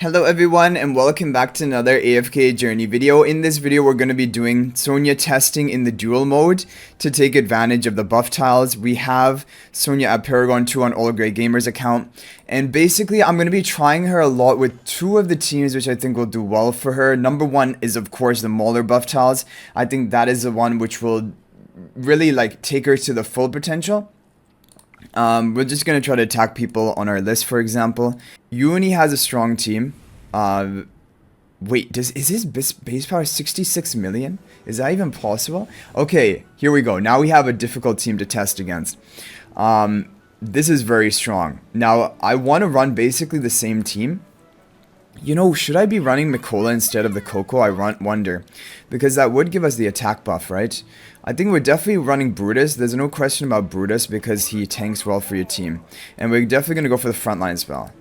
Hello everyone and welcome back to another AFK journey video. In this video we're going to be doing Sonja testing in the duel mode to take advantage of the buff tiles. We have Sonja at Paragon 2 on All Great Gamers account, and basically I'm going to be trying her a lot with two of the teams which I think will do well for her. Number one is of course the Mauler buff tiles. I think that is the one which will really take her to the full potential. We're just going to try to attack people on our list, for example. Uni has a strong team. Wait, is his base power 66 million? Is that even possible? Okay, here we go. Now we have a difficult team to test against. This is very strong. Now, I want to run basically the same team. You know, should I be running Mikola instead of the Coco? I wonder. Because that would give us the attack buff, right? I think we're definitely running Brutus. There's no question about Brutus because he tanks well for your team. And we're definitely going to go for the frontline spell.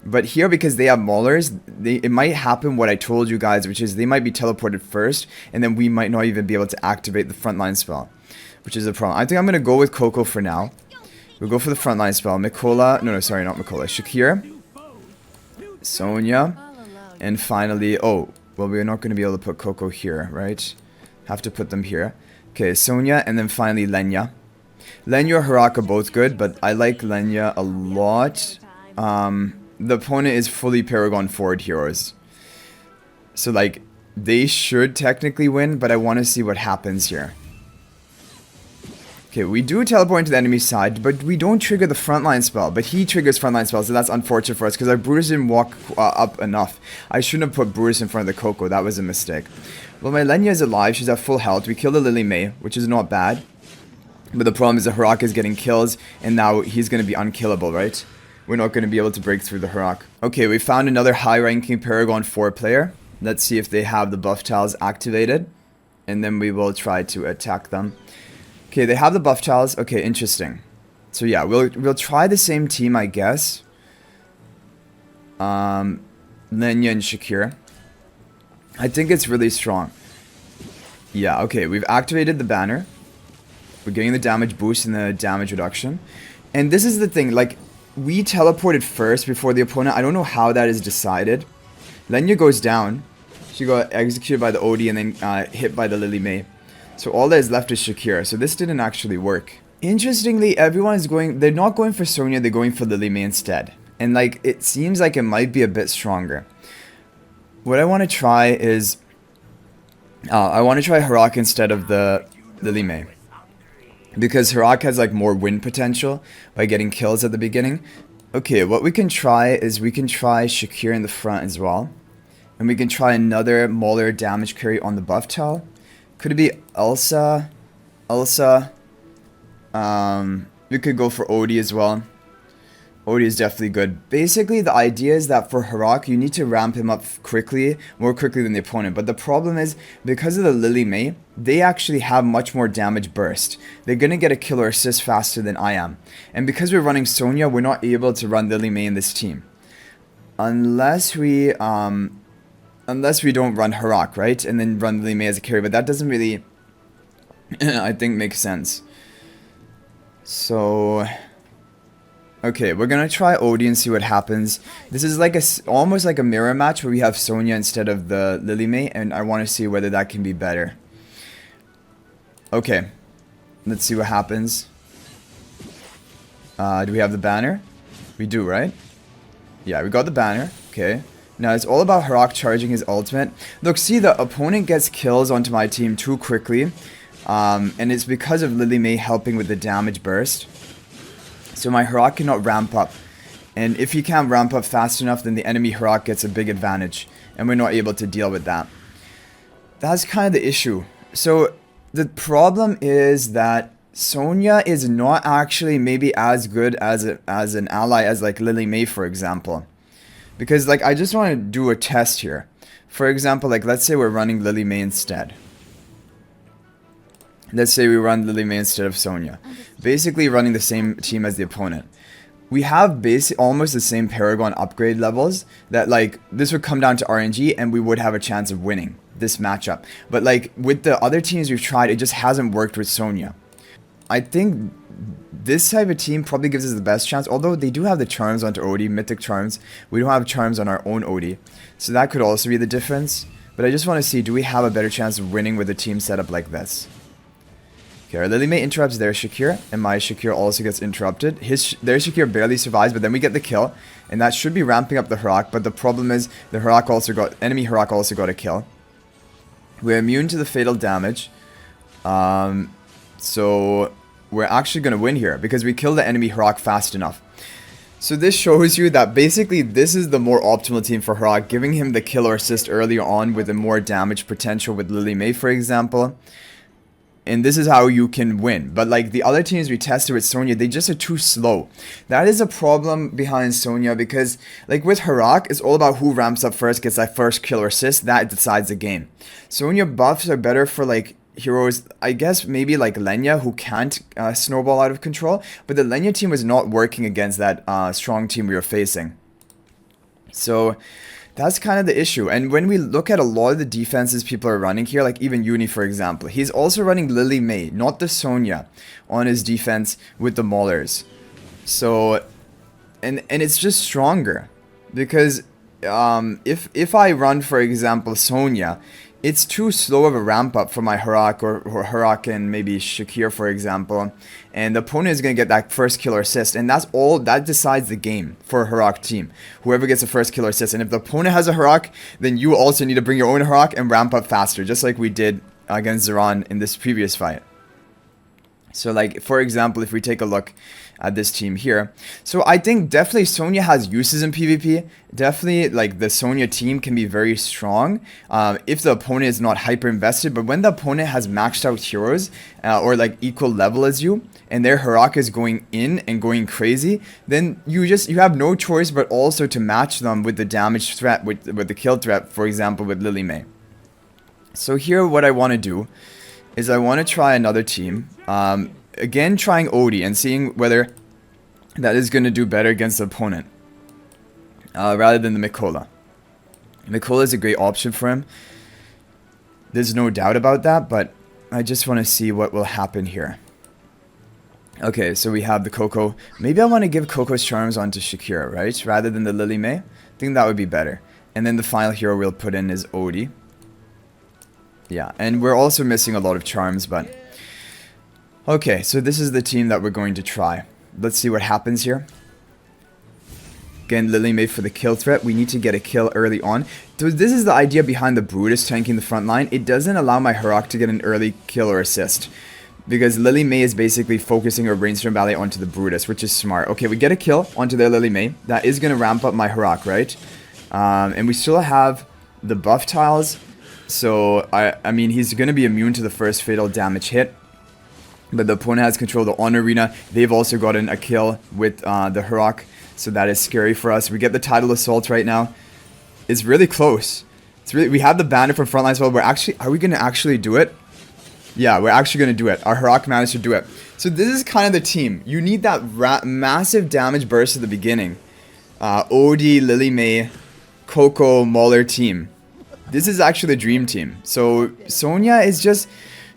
But here, because they have Maulers, it might happen what I told you guys, which is they might be teleported first, and then we might not even be able to activate the frontline spell, which is a problem. I think I'm going to go with Coco for now. We'll go for the frontline spell. Mikola, no, sorry, not Mikola. Shakira, Sonja, and finally, oh, well, we're not going to be able to put Coco here, right? Have to put them here. Okay, Sonja, and then finally Lenya. Lenya or Harak are both good, but I like Lenya a lot. The opponent is fully Paragon forward heroes. So, they should technically win, but I want to see what happens here. Okay, we do teleport into the enemy side, but we don't trigger the frontline spell. But he triggers frontline spells, so that's unfortunate for us, because our Brutus didn't walk up enough. I shouldn't have put Brutus in front of the Coco. That was a mistake. Well, my Lenya is alive. She's at full health. We killed the Lily May, which is not bad. But the problem is the Harak is getting kills, and now he's going to be unkillable, right? We're not going to be able to break through the Harak. Okay, we found another high-ranking Paragon 4 player. Let's see if they have the buff tiles activated. And then we will try to attack them. Okay, they have the buff tiles. Okay, interesting. So yeah, we'll try the same team, I guess. Lenya and Shakira. I think it's really strong. Yeah, okay, we've activated the banner. We're getting the damage boost and the damage reduction. And this is the thing, we teleported first before the opponent. I don't know how that is decided. Lenya goes down. She got executed by the Odie and then hit by the Lily May. So all that is left is Shakira. So this didn't actually work. Interestingly, everyone is going... They're not going for Sonja, they're going for Lily May instead. And it seems like it might be a bit stronger. What I want to try is... I want to try Harak instead of the Lily May. Because Harak has more win potential by getting kills at the beginning. Okay, what we can try is we can try Shakira in the front as well. And we can try another Mauler damage carry on the buff tile. Could it be Elsa? Elsa. We could go for Odie as well. Odie is definitely good. Basically, the idea is that for Harak, you need to ramp him up quickly, more quickly than the opponent. But the problem is, because of the Lily May, they actually have much more damage burst. They're going to get a kill or assist faster than I am. And because we're running Sonja, we're not able to run Lily May in this team. Unless we don't run Harak, right? And then run Lily May as a carry. But that doesn't really, I think, make sense. So... Okay, we're gonna try Odie and see what happens. This is almost like a mirror match where we have Sonja instead of the Lily May, and I want to see whether that can be better. Okay, let's see what happens. Do we have the banner? We do, right? Yeah, we got the banner. Okay. Now it's all about Harak charging his ultimate. Look, see, the opponent gets kills onto my team too quickly, and it's because of Lily May helping with the damage burst. So my Harak cannot ramp up. And if he can't ramp up fast enough, then the enemy Harak gets a big advantage. And we're not able to deal with that. That's kind of the issue. So the problem is that Sonja is not actually maybe as good as an ally as Lily May, for example. Because I just want to do a test here. For example, let's say we're running Lily May instead. Let's say we run Lily May instead of Sonja. Basically running the same team as the opponent. We have almost the same Paragon upgrade levels that this would come down to RNG and we would have a chance of winning this matchup. But with the other teams we've tried, it just hasn't worked with Sonja. I think this type of team probably gives us the best chance, although they do have the charms onto Odie, mythic charms. We don't have charms on our own Odie, so that could also be the difference. But I just want to see, do we have a better chance of winning with a team setup like this? Okay, our Lily May interrupts their Shakir, and my Shakir also gets interrupted. Their Shakir barely survives, but then we get the kill, and that should be ramping up the Harak, but the problem is the enemy Harak also got a kill. We're immune to the fatal damage, so we're actually going to win here, because we killed the enemy Harak fast enough. So this shows you that basically this is the more optimal team for Harak, giving him the kill or assist early on with a more damage potential with Lily May, for example. And this is how you can win. But like the other teams we tested with Sonja, they just are too slow. That is a problem behind Sonja, because like with Harak, it's all about who ramps up first, gets that first kill or assist. That decides the game. Sonja buffs are better for like heroes, I guess maybe like Lenya, who can't snowball out of control. But the Lenya team was not working against that strong team we were facing. So that's kind of the issue. And when we look at a lot of the defenses people are running here, like even Uni, for example, he's also running Lily May, not the Sonja, on his defense with the Maulers. So, and it's just stronger. Because if I run, for example, Sonja, it's too slow of a ramp up for my Harak or Harak and maybe Shakir, for example. And the opponent is going to get that first kill or assist. And that's all that decides the game for a Harak team. Whoever gets the first kill or assist. And if the opponent has a Harak, then you also need to bring your own Harak and ramp up faster. Just like we did against Zaran in this previous fight. So like, for example, if we take a look at this team here. So I think definitely Sonja has uses in PvP. Definitely like the Sonja team can be very strong if the opponent is not hyper invested. But when the opponent has maxed out heroes or like equal level as you, and their Harak is going in and going crazy, then you have no choice but also to match them with the damage threat, with the kill threat, for example, with Lily May. So here what I want to do is I want to try another team. Again, trying Odie and seeing whether that is going to do better against the opponent rather than the Mikola. Mikola is a great option for him. There's no doubt about that, but I just want to see what will happen here. Okay, so we have the Coco. Maybe I want to give Coco's charms onto Shakira, right? Rather than the Lily May. I think that would be better. And then the final hero we'll put in is Odie. Yeah, and we're also missing a lot of charms, but... Okay, so this is the team that we're going to try. Let's see what happens here. Again, Lily May for the kill threat. We need to get a kill early on. So this is the idea behind the Brutus tanking the front line. It doesn't allow my Harak to get an early kill or assist. Because Lily May is basically focusing her brainstorm ballet onto the Brutus, which is smart. Okay, we get a kill onto their Lily May. That is going to ramp up my Harak, right? And we still have the buff tiles. So, I mean, he's going to be immune to the first fatal damage hit. But the opponent has control of the Honor Arena. They've also gotten a kill with the Harak. So that is scary for us. We get the Tidal Assault right now. It's really close. We have the banner from Frontline as well. Are we going to actually do it? Yeah, we're actually going to do it. Our Harak managed to do it. So this is kind of the team. You need that massive damage burst at the beginning. Odie, Lily May, Coco, Mauler team. This is actually the dream team. So Sonja is just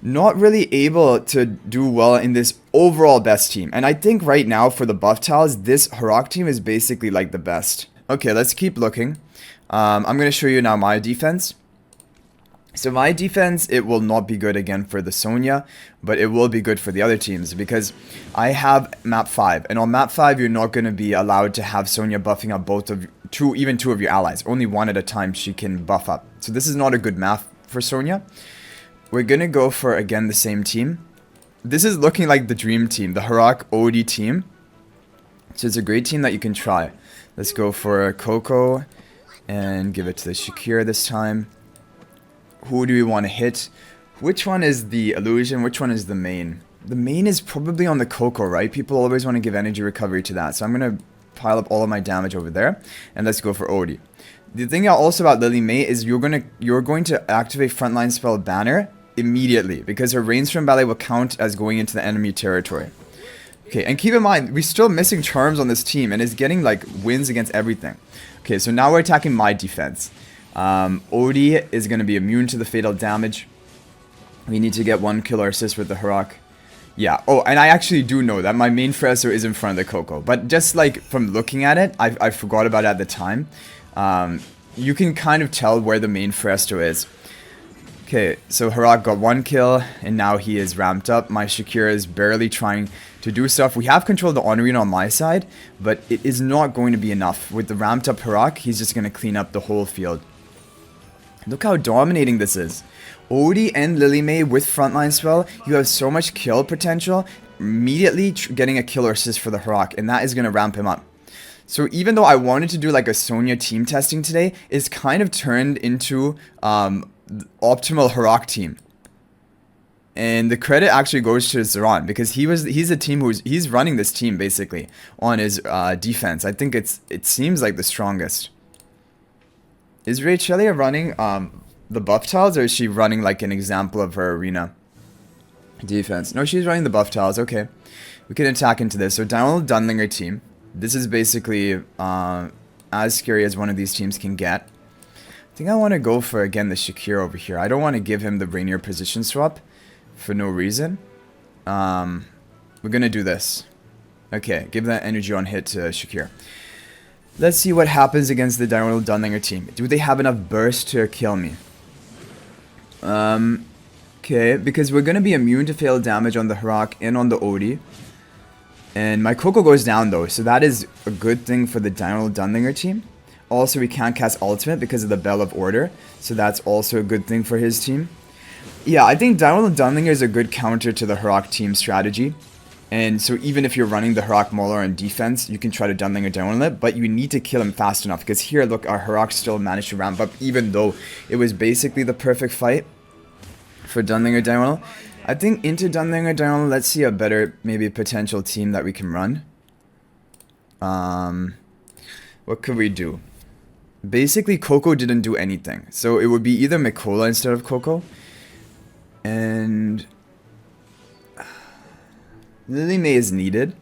not really able to do well in this overall best team. And I think right now for the buff tiles, this Harak team is basically like the best. Okay, let's keep looking. I'm going to show you now my defense. So my defense, it will not be good again for the Sonja, but it will be good for the other teams because I have map 5. And on map 5, you're not going to be allowed to have Sonja buffing up even two of your allies. Only one at a time she can buff up. So this is not a good map for Sonja. We're going to go for, again, the same team. This is looking like the dream team, the Harak Odie team. So it's a great team that you can try. Let's go for Coco and give it to the Shakira this time. Who do we want to hit? Which one is the illusion? Which one is the main? The main is probably on the Coco, right? People always want to give energy recovery to that. So I'm going to pile up all of my damage over there. And let's go for Odie. The thing also about Lily May is you're going to activate Frontline Spell Banner immediately. Because her Rainstorm Ballet will count as going into the enemy territory. Okay, and keep in mind, we're still missing charms on this team. And it's getting like wins against everything. Okay, so now we're attacking my defense. Odie is going to be immune to the fatal damage. We need to get one kill or assist with the Harak. Yeah. Oh, and I actually do know that my main Fresto is in front of the Coco. But just like from looking at it, I forgot about it at the time. You can kind of tell where the main Fresto is. Okay, so Harak got 1 kill, and now he is ramped up. My Shakira is barely trying to do stuff. We have control of the on arena on my side, but it is not going to be enough. With the ramped up Harak, he's just going to clean up the whole field. Look how dominating this is. Odie and Lily May with frontline spell, you have so much kill potential. Immediately getting a kill or assist for the Harak, and that is going to ramp him up. So even though I wanted to do like a Sonja team testing today, it's kind of turned into optimal Harak team. And the credit actually goes to Zaran, because he's a team he's running this team basically on his defense. I think it seems like the strongest. Is Rachel running the buff tiles, or is she running like an example of her arena defense? No, she's running the buff tiles. Okay, we can attack into this. So Donald Dunlinger team. This is basically as scary as one of these teams can get. I think I want to go for, again, the Shakir over here. I don't want to give him the Rainier position swap for no reason. We're going to do this. Okay, give that energy on hit to Shakir. Let's see what happens against the Donald Dunlinger team. Do they have enough burst to kill me? Okay, because we're going to be immune to fail damage on the Harak and on the Odie. And my Coco goes down though, so that is a good thing for the Donald Dunlinger team. Also, we can't cast ultimate because of the Bell of Order, so that's also a good thing for his team. Yeah, I think Donald Dunlinger is a good counter to the Harak team strategy. And so even if you're running the Harak Mauler on defense, you can try to Dunlinger down it, but you need to kill him fast enough. Because here, look, our Harak still managed to ramp up, even though it was basically the perfect fight for Dunlinger down. I think into Dunlinger down, let's see a better, maybe potential team that we can run. What could we do? Basically, Coco didn't do anything. So it would be either Mikola instead of Coco. And Lily May is needed.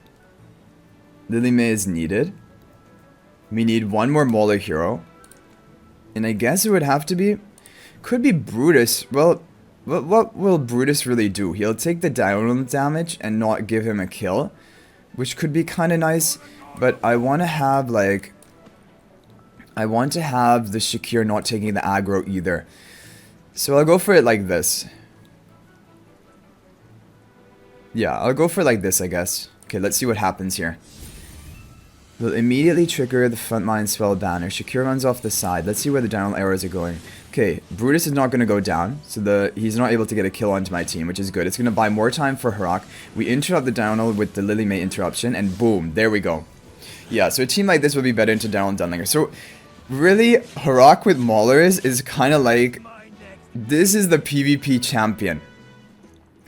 Lily May is needed. We need one more Mauler hero. And I guess it would have to be... Could be Brutus. Well, what will Brutus really do? He'll take the diagonal damage and not give him a kill. Which could be kind of nice. But I want to have, like... I want to have the Shakir not taking the aggro either. So I'll go for it like this. Yeah, I'll go for it like this, I guess. Okay, let's see what happens here. We'll immediately trigger the frontline spell banner. Shakir runs off the side. Let's see where the down arrows are going. Okay, Brutus is not going to go down, so he's not able to get a kill onto my team, which is good. It's going to buy more time for Harak. We interrupt the downal with the Lily May interruption, and boom, there we go. Yeah, so a team like this would be better into Down and Dunlinger. So, really, Harak with Maulers is kind of like, this is the PvP champion.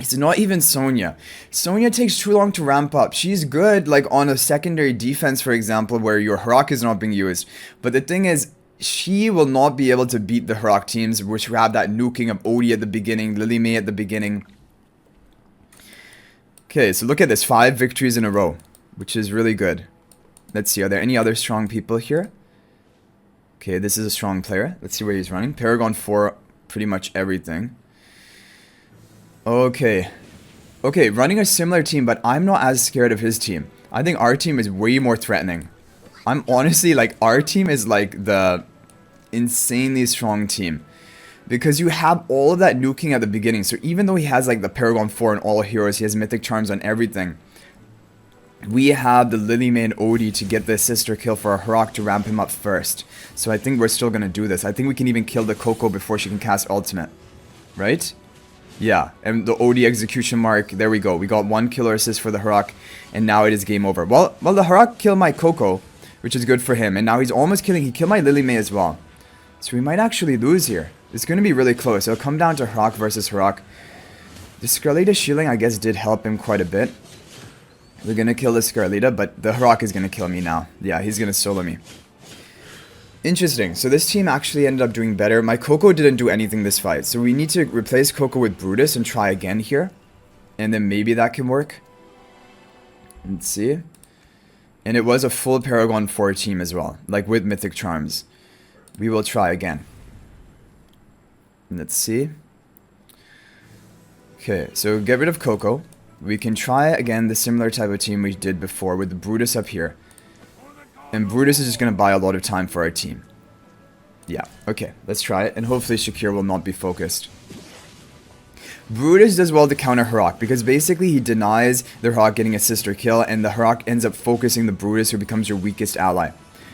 It's not even Sonja. Sonja takes too long to ramp up. She's good, like, on a secondary defense, for example, where your Harak is not being used. But the thing is, she will not be able to beat the Harak teams, which have that nuking of Odie at the beginning, Lily May at the beginning. Okay, so look at this. 5 victories in a row, which is really good. Let's see, are there any other strong people here? Okay, this is a strong player. Let's see where he's running. Paragon 4, pretty much everything. Okay. Okay, running a similar team, but I'm not as scared of his team. I think our team is way more threatening. I'm honestly, like, our team is like the insanely strong team. Because you have all of that nuking at the beginning. So even though he has, like, the Paragon 4 on all heroes, he has Mythic Charms on everything. We have the Lily May and Odie to get the sister kill for our Harak to ramp him up first. So I think we're still going to do this. I think we can even kill the Coco before she can cast ultimate. Right? Yeah, and the Odie execution mark, there we go. We got 1 killer assist for the Harak, and now it is game over. Well, the Harak killed my Coco, which is good for him, and now he's almost killing, he killed my Lily May as well. So we might actually lose here. It's going to be really close. It'll come down to Harak versus Harak. The Scarlita shielding, I guess, did help him quite a bit. We're going to kill the Scarlita, but the Harak is going to kill me now. Yeah, he's going to solo me. Interesting. So this team actually ended up doing better. My Coco didn't do anything this fight. So we need to replace Coco with Brutus and try again here. And then maybe that can work. Let's see. And it was a full Paragon 4 team as well. Like with Mythic Charms. We will try again. Let's see. Okay, so get rid of Coco. we can try again the similar type of team we did before with the Brutus up here. And Brutus is just going to buy a lot of time for our team. Yeah, okay, let's try it. And hopefully Shakir will not be focused. Brutus does well to counter Harak because basically he denies the Harak getting a sister kill, and the Harak ends up focusing the Brutus, who becomes your weakest ally.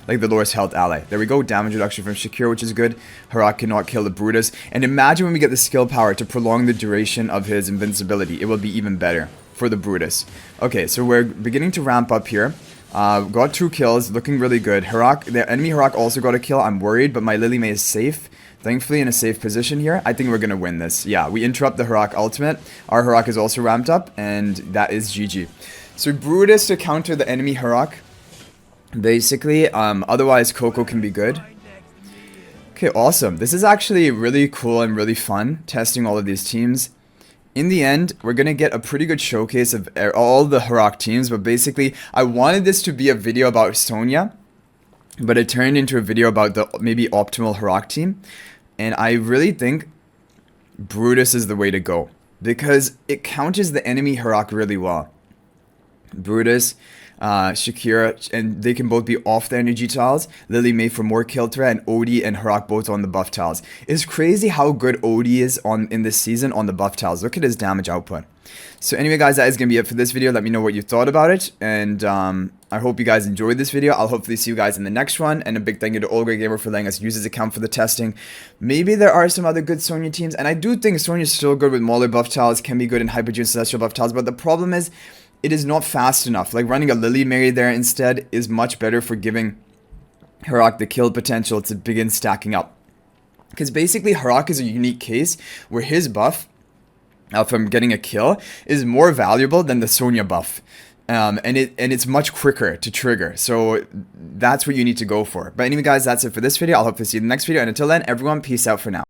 Like the lowest health ally. There we go, damage reduction from Shakir, which is good. Harak cannot kill the Brutus. And imagine when we get the skill power to prolong the duration of his invincibility. It will be even better for the Brutus. Okay, so we're beginning to ramp up here. Got 2 kills, looking really good. Harak, the enemy Harak also got a kill. I'm worried, but my Lily May is safe. Thankfully in a safe position here. I think we're going to win this. Yeah, we interrupt the Harak ultimate. Our Harak is also ramped up, and that is GG. So Brutus to counter the enemy Harak. Basically, otherwise Coco can be good. Okay, awesome. This is actually really cool and really fun, testing all of these teams. In the end, we're going to get a pretty good showcase of all the Harak teams, but basically, I wanted this to be a video about Sonja, but it turned into a video about the maybe optimal Harak team, and I really think Brutus is the way to go, because it counters the enemy Harak really well. Brutus, Shakira, and they can both be off the energy tiles. Lily May for more kill threat, and Odie and Harak both on the buff tiles. It's crazy how good Odie is in this season on the buff tiles. Look at his damage output. So anyway guys, that is going to be it for this video. Let me know what you thought about it, and I hope you guys enjoyed this video. I'll hopefully see you guys in the next one, and a big thank you to Olga Gamer for letting us use his account for the testing. Maybe there are some other good Sonja teams, and I do think Sonja's still good with Mauler buff tiles, can be good in Hyper June Celestial buff tiles, but the problem is, it is not fast enough. Like running a Lily Mary there instead is much better for giving Harak the kill potential to begin stacking up. Because basically Harak is a unique case where his buff from getting a kill is more valuable than the Sonja buff. And it's much quicker to trigger. So that's what you need to go for. But anyway guys, that's it for this video. I'll hope to see you in the next video. And until then, everyone, peace out for now.